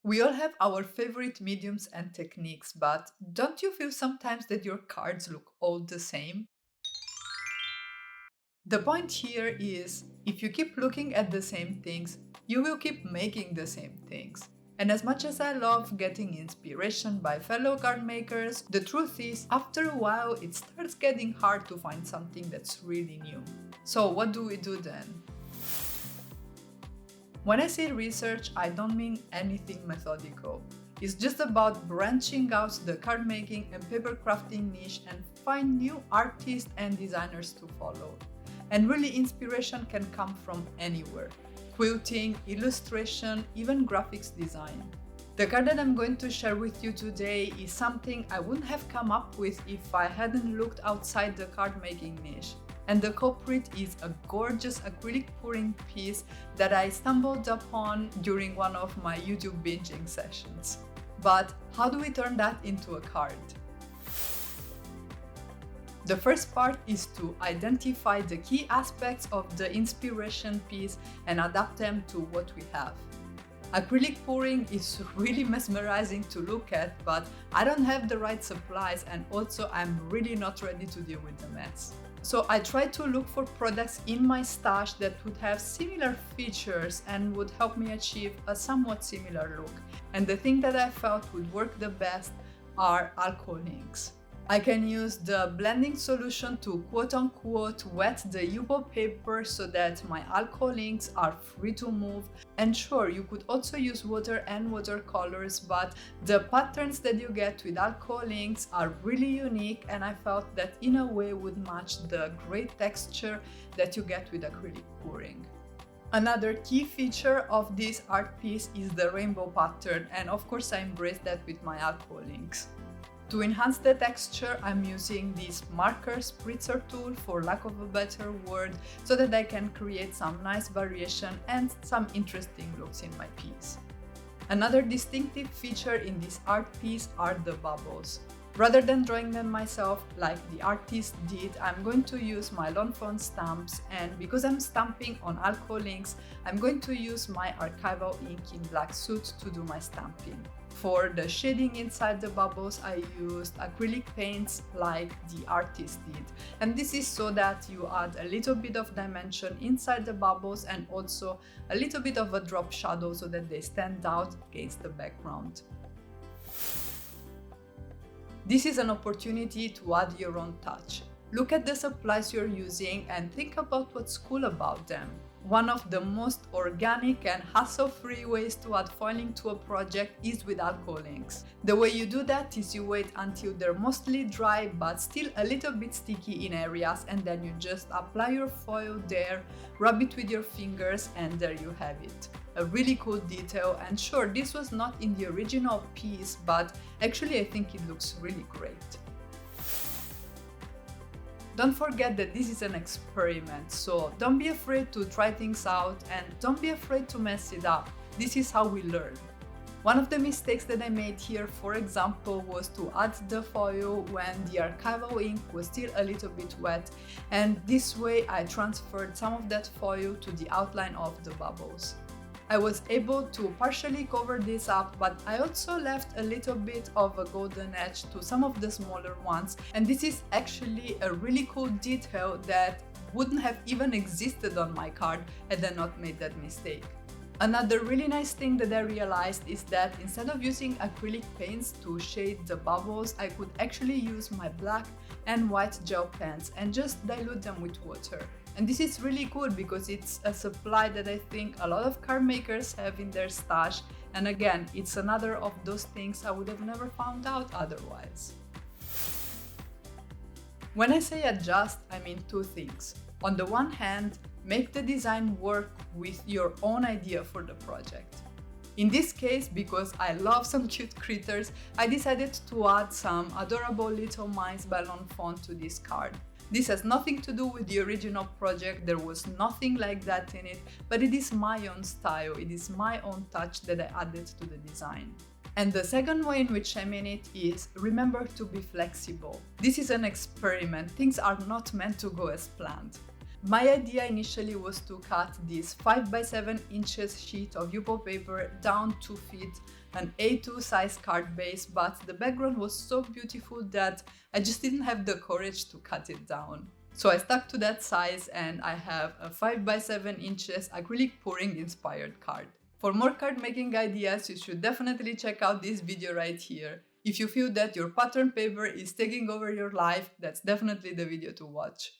We all have our favorite mediums and techniques, but don't you feel sometimes that your cards look all the same? The point here is, if you keep looking at the same things, you will keep making the same things. And as much as I love getting inspiration by fellow card makers, the truth is, after a while, it starts getting hard to find something that's really new. So what do we do then? When I say research, I don't mean anything methodical. It's just about branching out the card making and paper crafting niche and find new artists and designers to follow. And really, inspiration can come from anywhere: quilting, illustration, even graphics design. The card that I'm going to share with you today is something I wouldn't have come up with if I hadn't looked outside the card making niche. And the culprit is a gorgeous acrylic pouring piece that I stumbled upon during one of my YouTube binging sessions. But how do we turn that into a card? The first part is to identify the key aspects of the inspiration piece and adapt them to what we have. Acrylic pouring is really mesmerizing to look at, but I don't have the right supplies, and also I'm really not ready to deal with the mess. So I tried to look for products in my stash that would have similar features and would help me achieve a somewhat similar look. And the thing that I felt would work the best are alcohol inks. I can use the blending solution to quote-unquote wet the Yupo paper so that my alcohol inks are free to move. And sure, you could also use water and watercolors, but the patterns that you get with alcohol inks are really unique, and I felt that in a way would match the great texture that you get with acrylic pouring. Another key feature of this art piece is the rainbow pattern, and of course I embraced that with my alcohol inks. To enhance the texture, I'm using this marker spritzer tool, for lack of a better word, so that I can create some nice variation and some interesting looks in my piece. Another distinctive feature in this art piece are the bubbles. Rather than drawing them myself like the artist did, I'm going to use my Lawn Fawn stamps, and because I'm stamping on alcohol inks, I'm going to use my archival ink in Black Soot to do my stamping. For the shading inside the bubbles, I used acrylic paints like the artist did. And this is so that you add a little bit of dimension inside the bubbles and also a little bit of a drop shadow so that they stand out against the background. This is an opportunity to add your own touch. Look at the supplies you're using and think about what's cool about them. One of the most organic and hassle-free ways to add foiling to a project is with alcohol inks. The way you do that is you wait until they're mostly dry but still a little bit sticky in areas, and then you just apply your foil there, rub it with your fingers, and there you have it. A really cool detail, and sure, this was not in the original piece, but actually I think it looks really great. Don't forget that this is an experiment, so don't be afraid to try things out and don't be afraid to mess it up. This is how we learn. One of the mistakes that I made here, for example, was to add the foil when the archival ink was still a little bit wet, and this way I transferred some of that foil to the outline of the bubbles. I was able to partially cover this up, but I also left a little bit of a golden edge to some of the smaller ones, and this is actually a really cool detail that wouldn't have even existed on my card had I not made that mistake. Another really nice thing that I realized is that instead of using acrylic paints to shade the bubbles, I could actually use my black and white gel pens and just dilute them with water. And this is really cool because it's a supply that I think a lot of card makers have in their stash, and again, it's another of those things I would have never found out otherwise. When I say adjust, I mean two things. On the one hand, make the design work with your own idea for the project. In this case, because I love some cute critters, I decided to add some adorable little mice by Lawn Fawn to this card. This has nothing to do with the original project, there was nothing like that in it, but it is my own style, it is my own touch that I added to the design. And the second way in which I mean it is, remember to be flexible. This is an experiment, things are not meant to go as planned. My idea initially was to cut this 5 by 7 inches sheet of Yupo paper down 2 feet, an A2 size card base, but the background was so beautiful that I just didn't have the courage to cut it down. So I stuck to that size and I have a 5 by 7 inches acrylic pouring inspired card. For more card making ideas, you should definitely check out this video right here. If you feel that your pattern paper is taking over your life, that's definitely the video to watch.